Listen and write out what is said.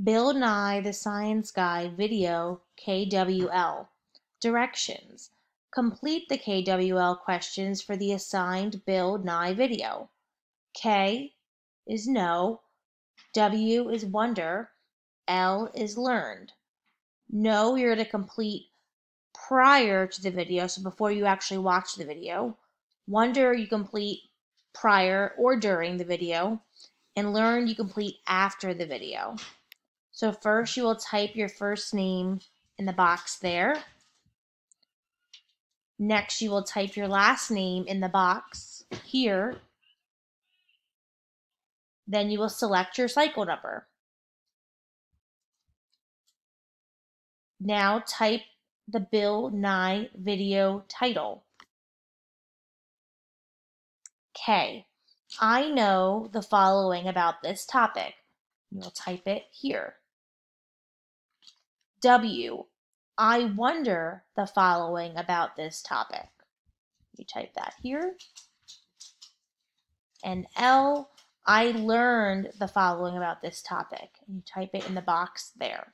Bill Nye the Science Guy video KWL. Directions. Complete the KWL questions for the assigned Bill Nye video. K is know, W is wonder, L is learned. Know you're to complete prior to the video, so before you actually watch the video. Wonder you complete prior or during the video. And learn you complete after the video. So first you will type your first name in the box there. Next you will type your last name in the box here. Then you will select your cycle number. Now type the Bill Nye video title. K. I know the following about this topic. You'll type it here. W. I wonder the following about this topic. You type that here. And L. I learned the following about this topic. You type it in the box there.